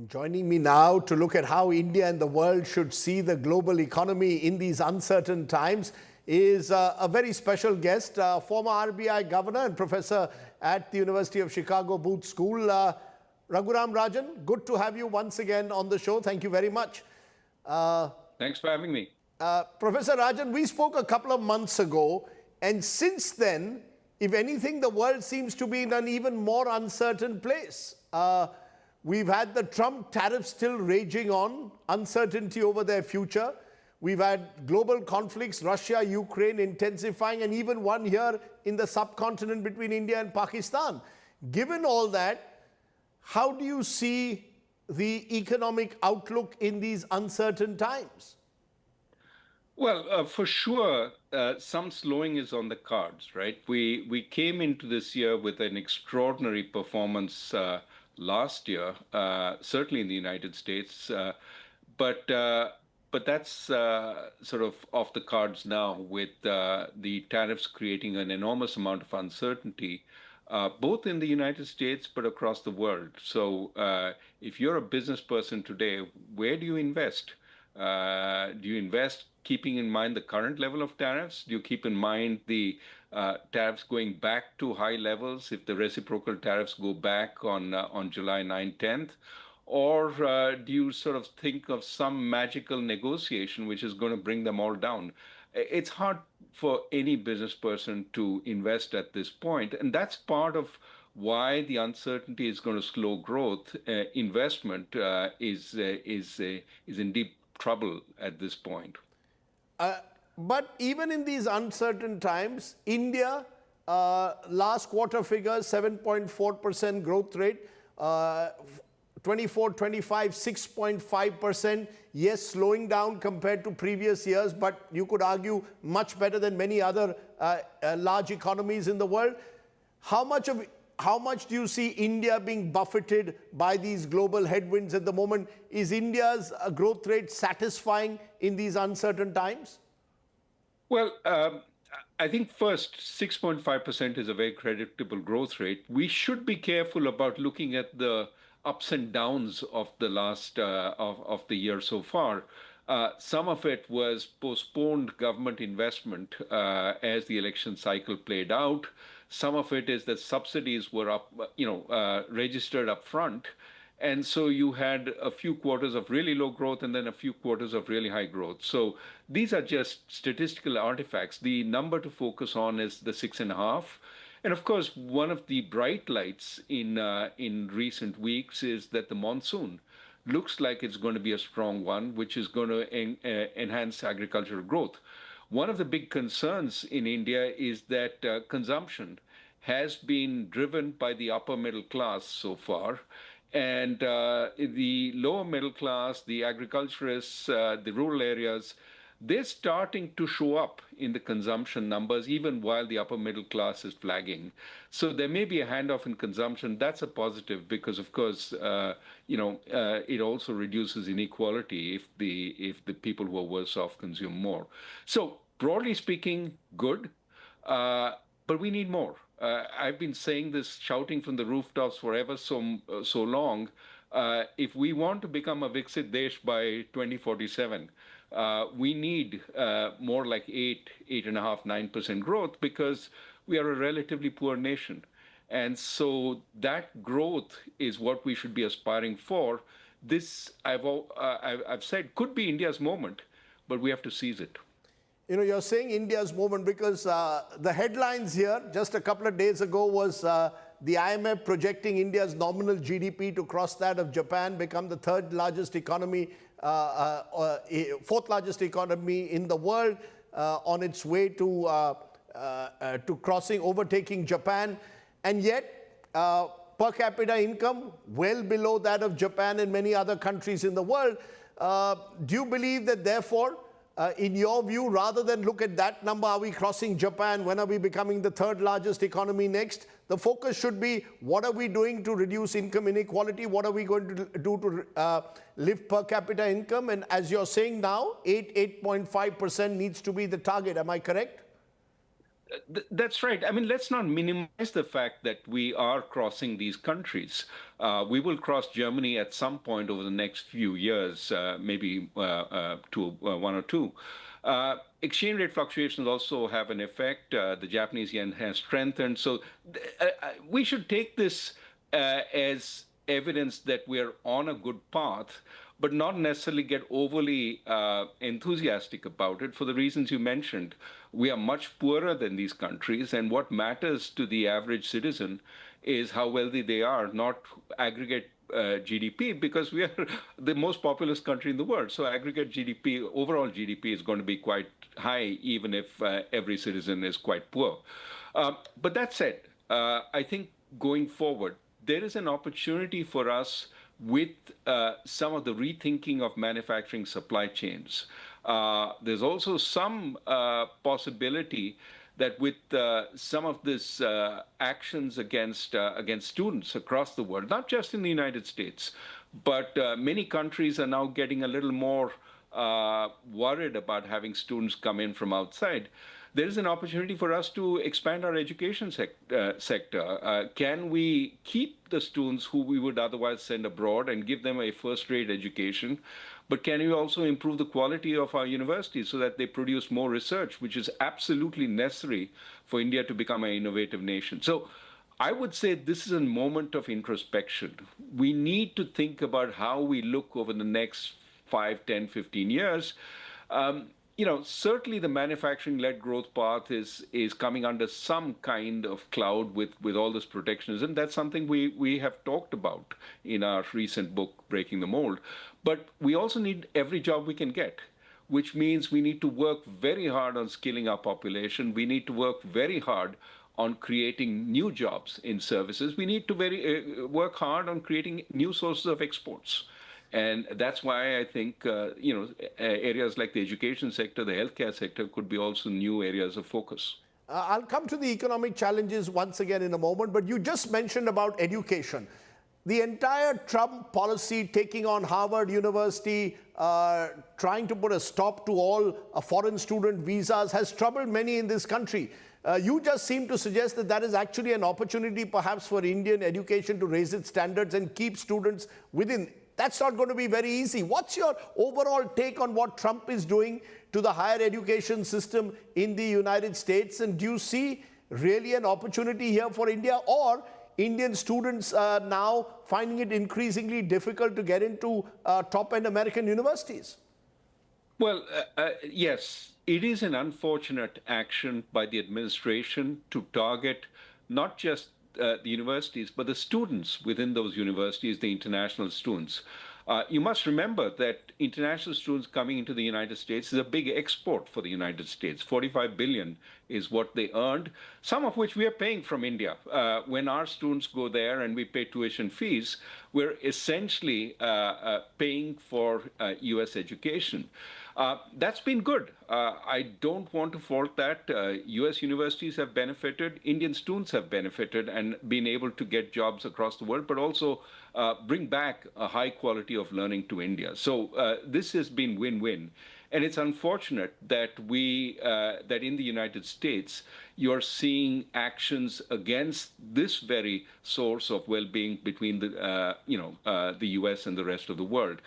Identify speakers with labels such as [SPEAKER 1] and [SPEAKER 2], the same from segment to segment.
[SPEAKER 1] Joining me now to look at how India and the world should see the global economy in these uncertain times is a very special guest, former RBI Governor and Professor at the University of Chicago Booth School, Raghuram Rajan. Good to have you once again on the show. Thank you very much.
[SPEAKER 2] Thanks for having me.
[SPEAKER 1] Professor Rajan, we spoke a couple of months ago, and since then, if anything, the world seems to be in an even more uncertain place. We've had the Trump tariffs still raging on, uncertainty over their future. We've had global conflicts, Russia, Ukraine intensifying, and even one here in the subcontinent between India and Pakistan. Given all that, how do you see the economic outlook in these uncertain times?
[SPEAKER 2] Well, for sure, some slowing is on the cards, right? We came into this year with an extraordinary performance last year, certainly in the United States, but that's sort of off the cards now with the tariffs creating an enormous amount of uncertainty, both in the United States but across the world. So if you're a business person today, where do you invest? Do you invest keeping in mind the current level of tariffs? Do you keep in mind the tariffs going back to high levels if the reciprocal tariffs go back on July 9th, 10th? Or do you sort of think of some magical negotiation which is going to bring them all down? It's hard for any business person to invest at this point, and that's part of why the uncertainty is going to slow growth. Investment is in deep trouble at this point.
[SPEAKER 1] But even in these uncertain times, India, last quarter figures, 7.4% growth rate, 24, 25, 6.5%. Yes, slowing down compared to previous years, but you could argue much better than many other large economies in the world. How much do you see India being buffeted by these global headwinds at the moment? Is India's growth rate satisfying in these uncertain times?
[SPEAKER 2] Well, I think first, 6.5% is a very creditable growth rate. We should be careful about looking at the ups and downs of the last of the year so far. Some of it was postponed government investment as the election cycle played out. Some of it is that subsidies were registered up front. And so you had a few quarters of really low growth and then a few quarters of really high growth. So these are just statistical artifacts. The number to focus on is the 6.5. And of course, one of the bright lights in recent weeks is that the monsoon looks like it's going to be a strong one, which is going to enhance agricultural growth. One of the big concerns in India is that consumption has been driven by the upper middle class so far. And the lower middle class, the agriculturists, the rural areas, they're starting to show up in the consumption numbers, even while the upper middle class is flagging. So there may be a handoff in consumption. That's a positive because, of course, it also reduces inequality if the people who are worse off consume more. So broadly speaking, good, but we need more. I've been saying this, shouting from the rooftops forever so long. If we want to become a Viksit Desh by 2047, we need more like 8.5%, 9% growth because we are a relatively poor nation. And so that growth is what we should be aspiring for. This, I've said, could be India's moment, but we have to seize it.
[SPEAKER 1] You know, you're saying India's moment because the headlines here just a couple of days ago was the IMF projecting India's nominal GDP to cross that of Japan, become the third largest economy, fourth largest economy in the world, on its way to overtaking Japan. And yet, per capita income well below that of Japan and many other countries in the world. Do you believe that therefore, in your view, rather than look at that number, are we crossing Japan? When are we becoming the third largest economy next? The focus should be, what are we doing to reduce income inequality? What are we going to do to lift per capita income? And as you're saying now, 8.5% needs to be the target. Am I correct?
[SPEAKER 2] That's right. I mean, let's not minimize the fact that we are crossing these countries. We will cross Germany at some point over the next few years, maybe one or two. Exchange rate fluctuations also have an effect. The Japanese yen has strengthened. So we should take this as evidence that we're on a good path, but not necessarily get overly enthusiastic about it for the reasons you mentioned. We are much poorer than these countries, and what matters to the average citizen is how wealthy they are, not aggregate GDP, because we are the most populous country in the world. So aggregate GDP, overall GDP is going to be quite high, even if every citizen is quite poor. But that said, I think going forward, there is an opportunity for us with some of the rethinking of manufacturing supply chains. There's also some possibility that with some of these actions against students across the world, not just in the United States, but many countries are now getting a little more worried about having students come in from outside. There is an opportunity for us to expand our education sector. Can we keep the students who we would otherwise send abroad and give them a first-rate education? But can we also improve the quality of our universities so that they produce more research, which is absolutely necessary for India to become an innovative nation? So I would say this is a moment of introspection. We need to think about how we look over the next 5, 10, 15 years. Certainly the manufacturing-led growth path is coming under some kind of cloud with all this protectionism. That's something we have talked about in our recent book, Breaking the Mold. But we also need every job we can get, which means we need to work very hard on skilling our population. We need to work very hard on creating new jobs in services. We need to work hard on creating new sources of exports. And that's why I think, areas like the education sector, the healthcare sector could be also new areas of focus.
[SPEAKER 1] I'll come to the economic challenges once again in a moment, but you just mentioned about education. The entire Trump policy taking on Harvard University, trying to put a stop to all foreign student visas has troubled many in this country. You just seem to suggest that that is actually an opportunity perhaps for Indian education to raise its standards and keep students within. That's not going to be very easy. What's your overall take on what Trump is doing to the higher education system in the United States? And do you see really an opportunity here for India, or Indian students now finding it increasingly difficult to get into top-end American universities?
[SPEAKER 2] Well, yes, it is an unfortunate action by the administration to target not just the universities, but the students within those universities, the international students. You must remember that international students coming into the United States is a big export for the United States. 45 billion is what they earned, some of which we are paying from India. When our students go there and we pay tuition fees, we're essentially paying for US education. That's been good. I don't want to fault that. US universities have benefited, Indian students have benefited and been able to get jobs across the world, but also bring back a high quality of learning to India. So this has been win-win. And it's unfortunate that that in the United States, you're seeing actions against this very source of well-being between the US and the rest of the world.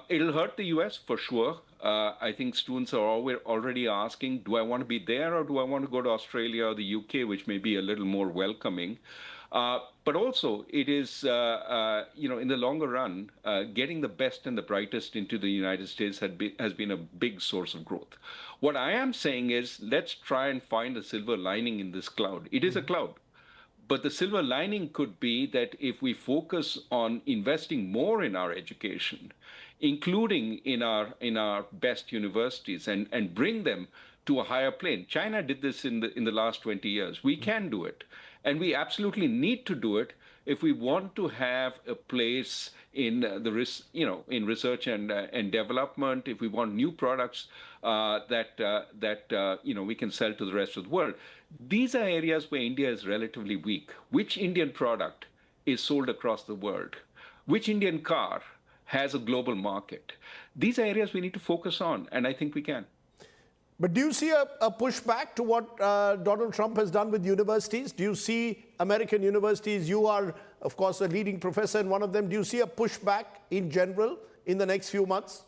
[SPEAKER 2] It'll hurt the US for sure. I think students are already asking, do I want to be there or do I want to go to Australia or the UK, which may be a little more welcoming? But also, it is, in the longer run, getting the best and the brightest into the United States has been a big source of growth. What I am saying is, let's try and find a silver lining in this cloud. It is a cloud. But the silver lining could be that if we focus on investing more in our education, including in our best universities, and bring them to a higher plane. China did this in the last 20 years. We can do it. And we absolutely need to do it if we want to have a place in in research and development, if we want new products that we can sell to the rest of the world. These are areas where India is relatively weak. Which Indian product is sold across the world? Which Indian car has a global market? These are areas we need to focus on, and I think we can.
[SPEAKER 1] But do you see a pushback to what Donald Trump has done with universities? Do you see American universities? You are, of course, a leading professor in one of them. Do you see a pushback in general in the next few months?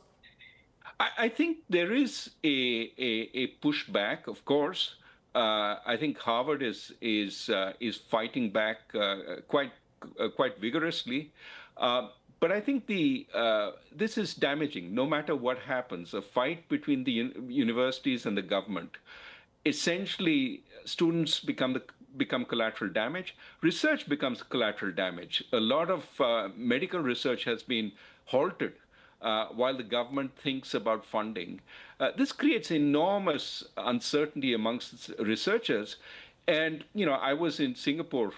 [SPEAKER 2] I think there is a pushback, of course. I think Harvard is fighting back quite vigorously. But I think this is damaging. No matter what happens, a fight between the universities and the government, essentially students become collateral damage. Research becomes collateral damage. A lot of medical research has been halted while the government thinks about funding. This creates enormous uncertainty amongst researchers. And, I was in Singapore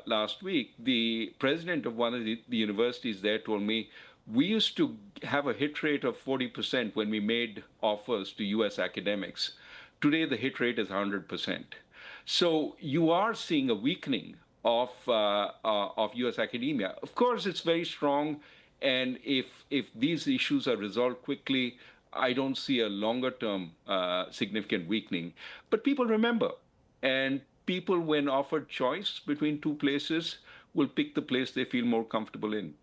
[SPEAKER 2] last week. The president of one of the universities there told me we used to have a hit rate of 40% when we made offers to US academics. Today, the hit rate is 100%. So you are seeing a weakening of US academia. Of course, it's very strong. And if these issues are resolved quickly, I don't see a longer term significant weakening. But people remember, and people, when offered choice between two places, will pick the place they feel more comfortable in.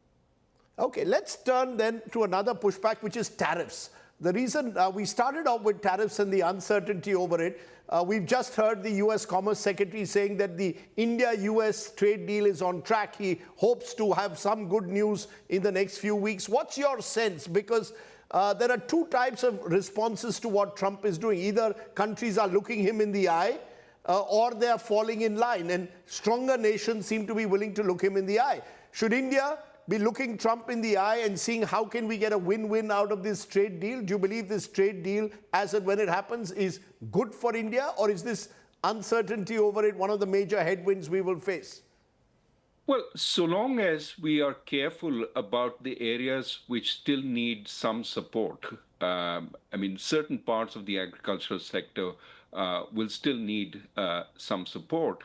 [SPEAKER 1] Okay, let's turn then to another pushback, which is tariffs. The reason we started off with tariffs and the uncertainty over it, we've just heard the US Commerce Secretary saying that the India-US trade deal is on track. He hopes to have some good news in the next few weeks. What's your sense? Because there are two types of responses to what Trump is doing. Either countries are looking him in the eye or they are falling in line. And stronger nations seem to be willing to look him in the eye. Should India be looking Trump in the eye and seeing how can we get a win-win out of this trade deal? Do you believe this trade deal, as and when it happens, is good for India? Or is this uncertainty over it one of the major headwinds we will face?
[SPEAKER 2] Well, so long as we are careful about the areas which still need some support, certain parts of the agricultural sector will still need some support.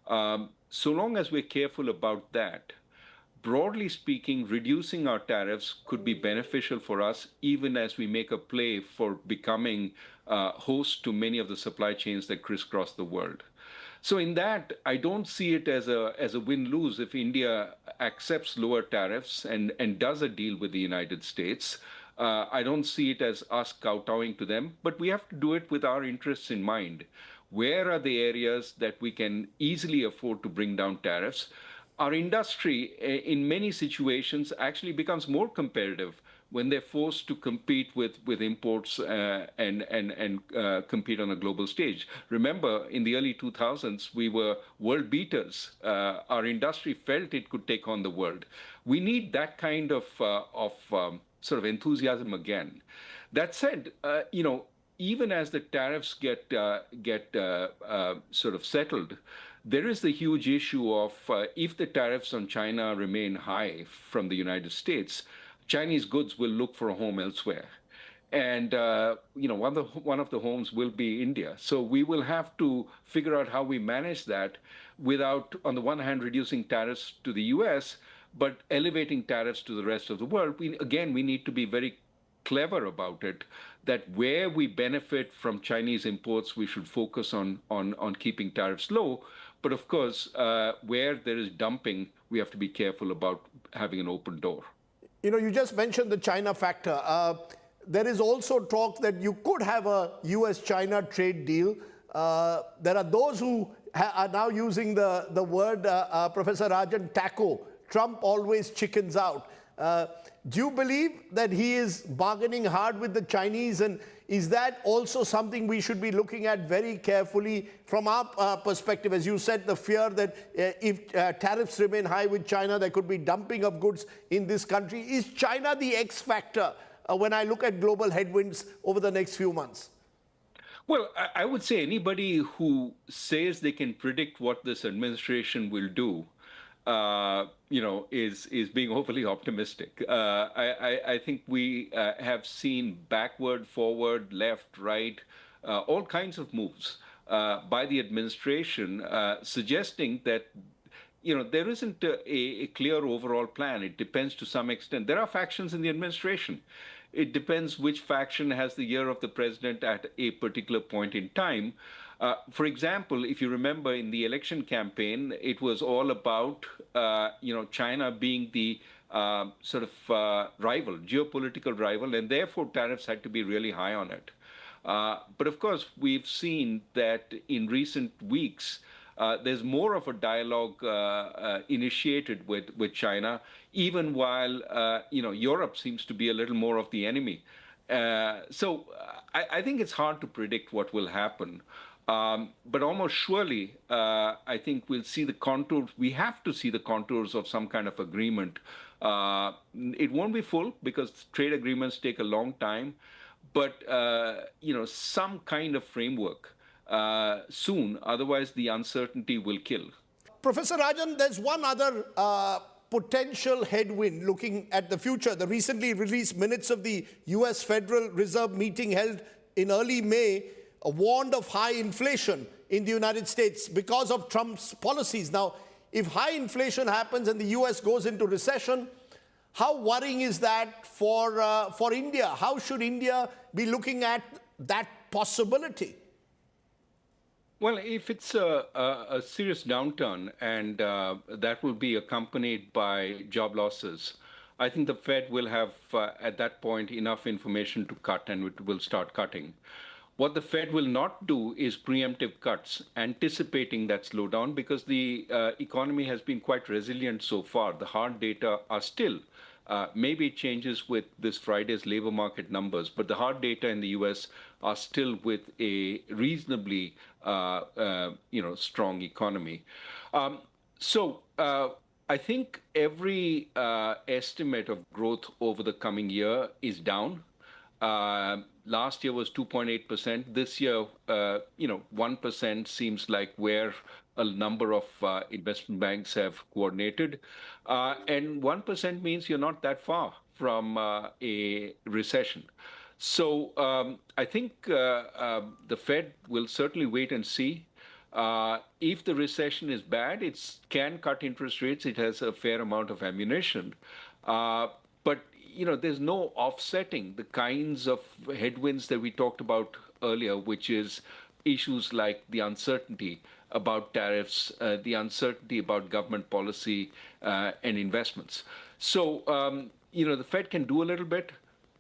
[SPEAKER 2] So long as we're careful about that, broadly speaking, reducing our tariffs could be beneficial for us, even as we make a play for becoming host to many of the supply chains that crisscross the world. So in that, I don't see it as a win-lose if India accepts lower tariffs and does a deal with the United States. I don't see it as us kowtowing to them, but we have to do it with our interests in mind. Where are the areas that we can easily afford to bring down tariffs? Our industry, in many situations, actually becomes more competitive when they're forced to compete with imports and compete on a global stage. Remember, in the early 2000s, we were world beaters. Our industry felt it could take on the world. We need that kind of sort of enthusiasm again. That said, even as the tariffs get sort of settled, there is the huge issue of if the tariffs on China remain high from the United States, Chinese goods will look for a home elsewhere. And one of the homes will be India. So we will have to figure out how we manage that without, on the one hand, reducing tariffs to the US, but elevating tariffs to the rest of the world. We need to be very clever about it, that where we benefit from Chinese imports, we should focus on keeping tariffs low. But of course, where there is dumping, we have to be careful about having an open door.
[SPEAKER 1] You just mentioned the China factor. There is also talk that you could have a US-China trade deal. There are those who are now using the word, Professor Rajan, taco. Trump always chickens out. Do you believe that he is bargaining hard with the Chinese? And is that also something we should be looking at very carefully from our perspective? As you said, the fear that if tariffs remain high with China, there could be dumping of goods in this country. Is China the X factor when I look at global headwinds over the next few months?
[SPEAKER 2] Well, I would say anybody who says they can predict what this administration will do is being overly optimistic. I think we have seen backward, forward, left, right, all kinds of moves by the administration suggesting that there isn't a clear overall plan. It depends to some extent. There are factions in the administration. It depends which faction has the ear of the president at a particular point in time. For example, if you remember in the election campaign, it was all about China being the rival, geopolitical rival, and therefore tariffs had to be really high on it. But of course, we've seen that in recent weeks, there's more of a dialogue initiated with China, even while Europe seems to be a little more of the enemy. I think it's hard to predict what will happen. But almost surely, I think we'll see the contours. We have to see the contours of some kind of agreement. It won't be full because trade agreements take a long time, but some kind of framework soon. Otherwise, the uncertainty will kill.
[SPEAKER 1] Professor Rajan, there's one other potential headwind looking at the future. The recently released minutes of the US Federal Reserve meeting held in early May warned of high inflation in the United States because of Trump's policies. Now, if high inflation happens and the US goes into recession, how worrying is that for India? How should India be looking at that possibility?
[SPEAKER 2] Well, if it's a serious downturn and that will be accompanied by job losses, I think the Fed will have, at that point, enough information to cut and it will start cutting. What the Fed will not do is preemptive cuts, anticipating that slowdown, because the economy has been quite resilient so far. The hard data are still, maybe it changes with this Friday's labor market numbers, but the hard data in the US are still with a reasonably strong economy. I think every estimate of growth over the coming year is down. Last year was 2.8%. This year, 1% seems like where a number of investment banks have coordinated. And 1% means you're not that far from a recession. So I think the Fed will certainly wait and see. If the recession is bad, it can cut interest rates. It has a fair amount of ammunition. But there's no offsetting the kinds of headwinds that we talked about earlier, which is issues like the uncertainty about tariffs, the uncertainty about government policy and investments. So, the Fed can do a little bit,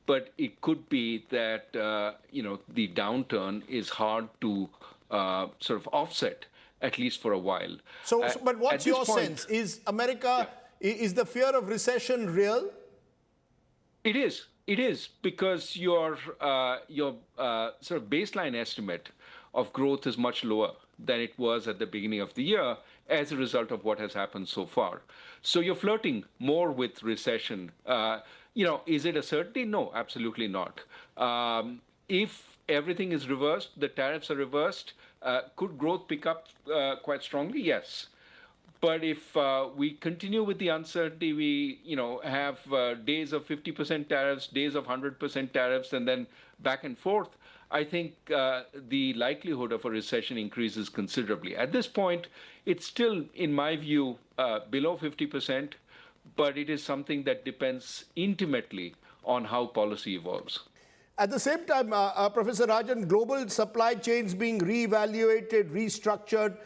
[SPEAKER 2] but it could be that, the downturn is hard to sort of offset, at least for a while.
[SPEAKER 1] But what's your sense? Is America, is the fear of recession real?
[SPEAKER 2] It is because your sort of baseline estimate of growth is much lower than it was at the beginning of the year as a result of what has happened so far. So you're flirting more with recession. Is it a certainty? No, absolutely not. If everything is reversed, the tariffs are reversed, could growth pick up quite strongly? Yes. But if we continue with the uncertainty, we have days of 50% tariffs, days of 100% tariffs, and then back and forth, I think the likelihood of a recession increases considerably. At this point, it's still, in my view, below 50%, but it is something that depends intimately on how policy evolves.
[SPEAKER 1] At the same time, Professor Rajan, global supply chains being reevaluated, restructured,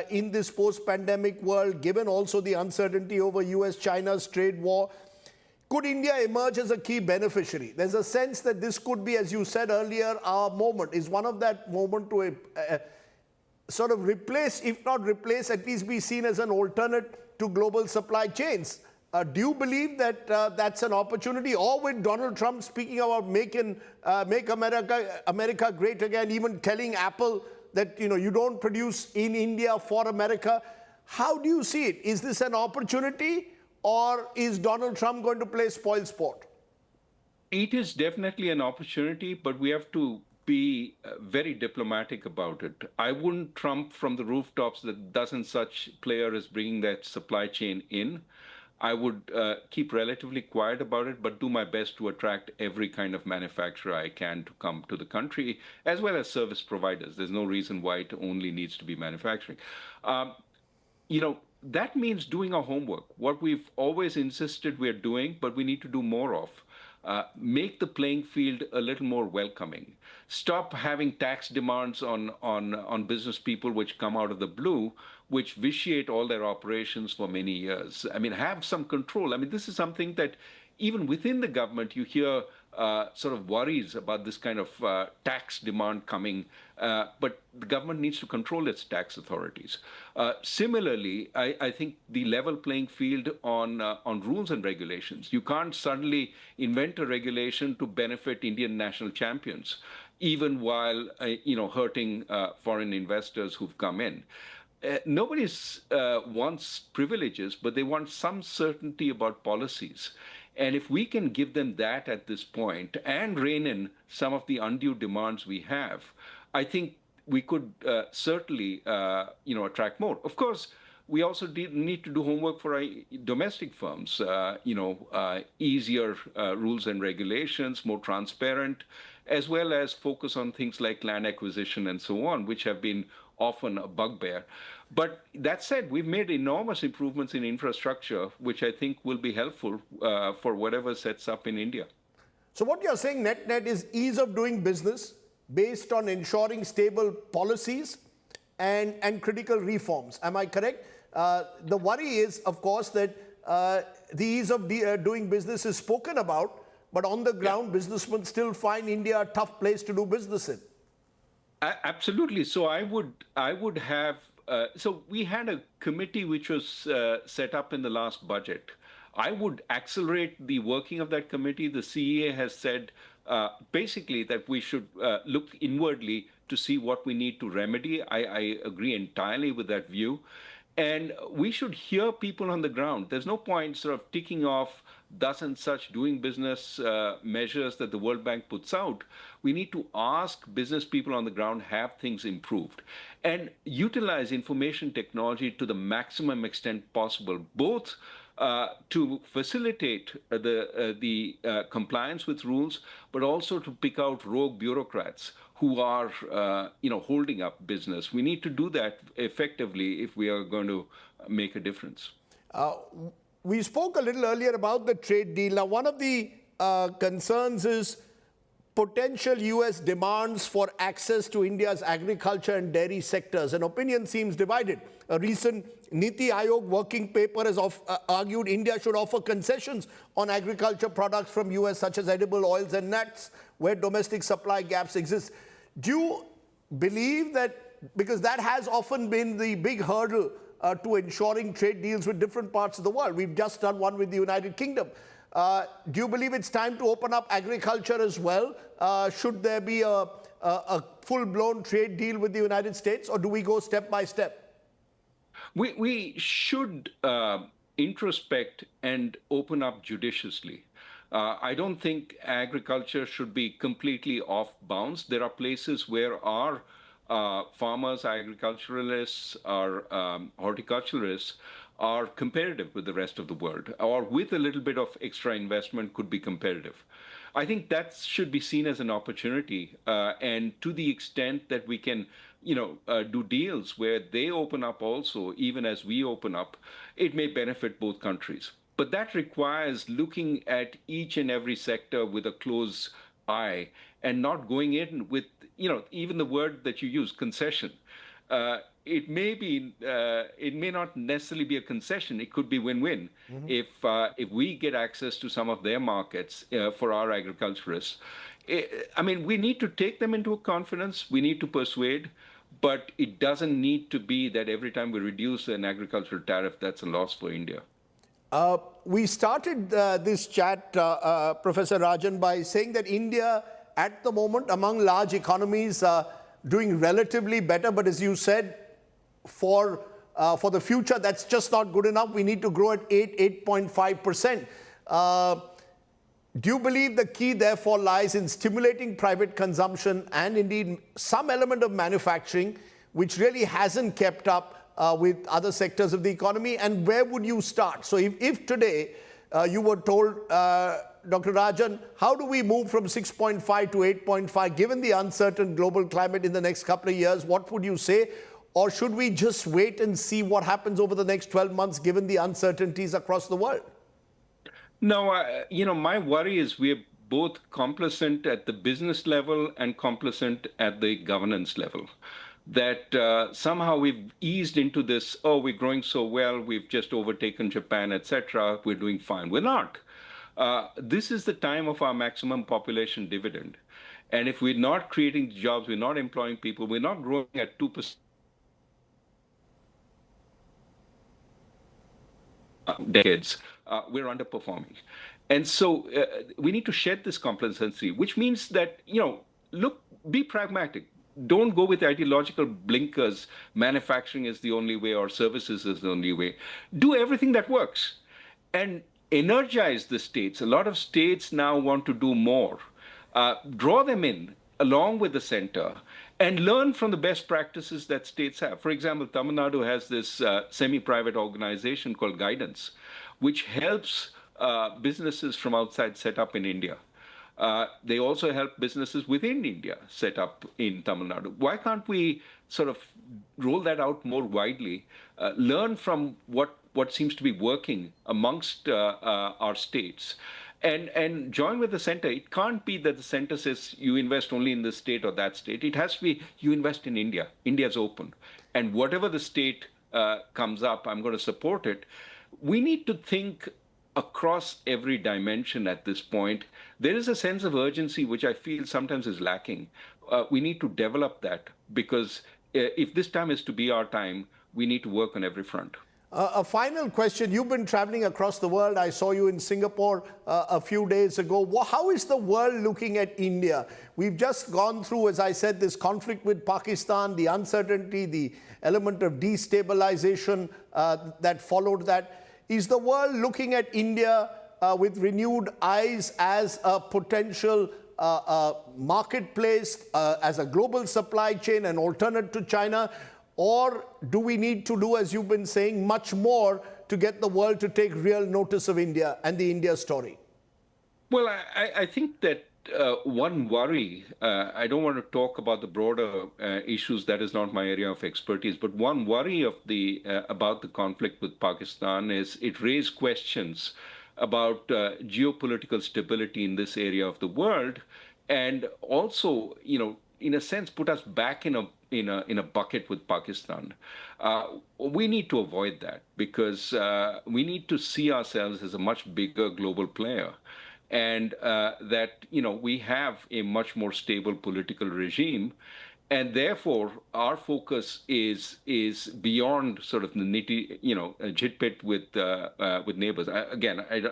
[SPEAKER 1] in this post-pandemic world, given also the uncertainty over US-China's trade war, could India emerge as a key beneficiary? There's a sense that this could be, as you said earlier, our moment, is one of that moment to sort of replace, if not replace, at least be seen as an alternate to global supply chains. Do you believe that that's an opportunity? Or with Donald Trump speaking about make America great again, even telling Apple that you don't produce in India for America. How do you see it? Is this an opportunity, or is Donald Trump going to play spoilsport?
[SPEAKER 2] It is definitely an opportunity, but we have to be very diplomatic about it. I wouldn't trump from the rooftops that doesn't such player is bringing that supply chain in. I would keep relatively quiet about it, but do my best to attract every kind of manufacturer I can to come to the country, as well as service providers. There's no reason why it only needs to be manufacturing. that means doing our homework, what we've always insisted we're doing, but we need to do more of. Make the playing field a little more welcoming. Stop having tax demands on business people which come out of the blue, which vitiate all their operations for many years. I mean, have some control. I mean, this is something that even within the government, you hear sort of worries about this kind of tax demand coming, but the government needs to control its tax authorities. Similarly, I think the level playing field on rules and regulations. You can't suddenly invent a regulation to benefit Indian national champions, even while hurting foreign investors who've come in. Nobody wants privileges, but they want some certainty about policies. And if we can give them that at this point and rein in some of the undue demands we have, I think we could certainly, attract more. Of course, we also need to do homework for our domestic firms. Easier rules and regulations, more transparent, as well as focus on things like land acquisition and so on, which have been often a bugbear. But that said, we've made enormous improvements in infrastructure, which I think will be helpful for whatever sets up in India.
[SPEAKER 1] So what you're saying net is ease of doing business based on ensuring stable policies and critical reforms. Am I correct? The worry is, of course, that the ease of doing business is spoken about, but on the ground, businessmen still find India a tough place to do business in.
[SPEAKER 2] Absolutely. So I would have. So we had a committee which was set up in the last budget. I would accelerate the working of that committee. The CEA has said basically that we should look inwardly to see what we need to remedy. I agree entirely with that view. And we should hear people on the ground. There's no point sort of ticking off dozen such doing business measures that the World Bank puts out. We need to ask business people on the ground, have things improved, and utilize information technology to the maximum extent possible, both to facilitate the compliance with rules, but also to pick out rogue bureaucrats who are, holding up business. We need to do that effectively if we are going to make a difference.
[SPEAKER 1] We spoke a little earlier about the trade deal. Now, one of the concerns is potential U.S. demands for access to India's agriculture and dairy sectors, and opinion seems divided. A recent Niti Aayog working paper has argued India should offer concessions on agriculture products from U.S. such as edible oils and nuts, where domestic supply gaps exist. Do you believe that, because that has often been the big hurdle to ensuring trade deals with different parts of the world? We've just done one with the United Kingdom. Do you believe it's time to open up agriculture as well? Should there be a full-blown trade deal with the United States, or do we go step by step?
[SPEAKER 2] We should introspect and open up judiciously. I don't think agriculture should be completely off bounds. There are places where our farmers, agriculturalists, our horticulturalists are competitive with the rest of the world, or with a little bit of extra investment could be competitive. I think that should be seen as an opportunity, and to the extent that we can, do deals where they open up also, even as we open up, it may benefit both countries. But that requires looking at each and every sector with a close eye and not going in with, even the word that you use, concession. It may not necessarily be a concession. It could be win-win if we get access to some of their markets for our agriculturists. We need to take them into confidence. We need to persuade, but it doesn't need to be that every time we reduce an agricultural tariff, that's a loss for India.
[SPEAKER 1] We started this chat, Professor Rajan, by saying that India, at the moment, among large economies, doing relatively better. But as you said, for the future, that's just not good enough. We need to grow at 8.5%. Do you believe the key, therefore, lies in stimulating private consumption and indeed some element of manufacturing, which really hasn't kept up with other sectors of the economy? And where would you start? So if today you were told, Dr. Rajan, how do we move from 6.5 to 8.5, given the uncertain global climate in the next couple of years, what would you say? Or should we just wait and see what happens over the next 12 months, given the uncertainties across the world?
[SPEAKER 2] No, my worry is we're both complacent at the business level and complacent at the governance level. That somehow we've eased into this, oh, we're growing so well, we've just overtaken Japan, etc., we're doing fine. We're not. This is the time of our maximum population dividend. And if we're not creating jobs, we're not employing people, we're not growing at 2%. Decades, we're underperforming. And so we need to shed this complacency, which means that, look, be pragmatic. Don't go with ideological blinkers, manufacturing is the only way or services is the only way. Do everything that works and energize the states. A lot of states now want to do more. Draw them in along with the center and learn from the best practices that states have. For example, Tamil Nadu has this semi-private organization called Guidance, which helps businesses from outside set up in India. They also help businesses within India set up in Tamil Nadu. Why can't we sort of roll that out more widely, learn from what seems to be working amongst our states, and join with the center? It can't be that the center says you invest only in this state or that state. It has to be you invest in India. India's open. And whatever the state comes up, I'm going to support it. We need to think across every dimension at this point. There is a sense of urgency which I feel sometimes is lacking. We need to develop that because if this time is to be our time, we need to work on every front.
[SPEAKER 1] A final question. You've been traveling across the world. I saw you in Singapore a few days ago. How is the world looking at India? We've just gone through, as I said, this conflict with Pakistan, the uncertainty, the element of destabilization that followed that. Is the world looking at India with renewed eyes as a potential marketplace, as a global supply chain, an alternate to China? Or do we need to do, as you've been saying, much more to get the world to take real notice of India and the India story?
[SPEAKER 2] Well, I think that one worry, I don't want to talk about the broader issues, that is not my area of expertise, but one worry of about the conflict with Pakistan is it raised questions about geopolitical stability in this area of the world, and also, in a sense, put us back in a bucket with Pakistan. We need to avoid that because we need to see ourselves as a much bigger global player, and that we have a much more stable political regime, and therefore our focus is beyond sort of the nitty, jitpit with neighbors. I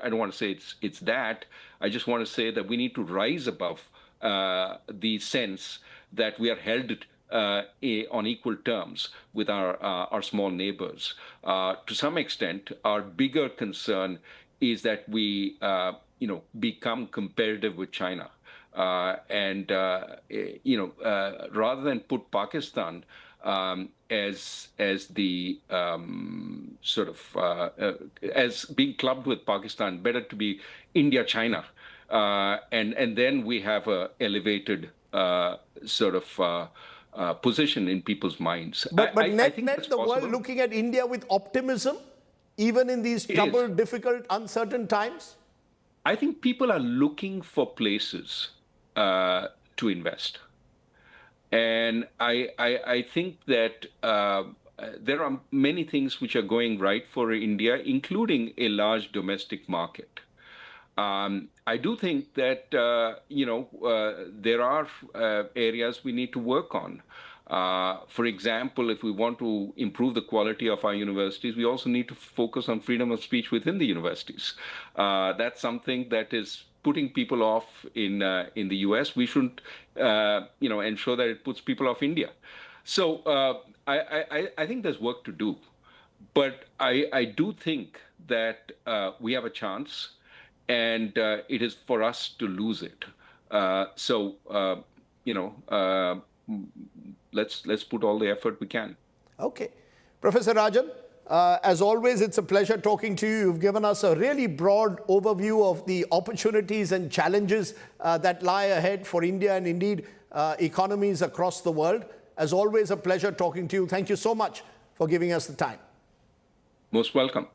[SPEAKER 2] don't want to say it's that. I just want to say that we need to rise above the sense that we are held on equal terms with our small neighbors. To some extent, our bigger concern is that we become competitive with China. And rather than put Pakistan as the sort of as being clubbed with Pakistan, better to be India-China. And then we have a elevated sort of position in people's minds.
[SPEAKER 1] But net the world looking at India with optimism, even in these troubled, difficult, uncertain times?
[SPEAKER 2] I think people are looking for places to invest. And I think that there are many things which are going right for India, including a large domestic market. I do think that, there are areas we need to work on. For example, if we want to improve the quality of our universities, we also need to focus on freedom of speech within the universities. That's something that is putting people off in the US. We should, ensure that it puts people off India. So I think there's work to do. But I do think that we have a chance, and it is for us to lose it. Let's put all the effort we can.
[SPEAKER 1] Okay. Professor Rajan, as always, it's a pleasure talking to you. You've given us a really broad overview of the opportunities and challenges that lie ahead for India and indeed economies across the world. As always, a pleasure talking to you. Thank you so much for giving us the time.
[SPEAKER 2] Most welcome.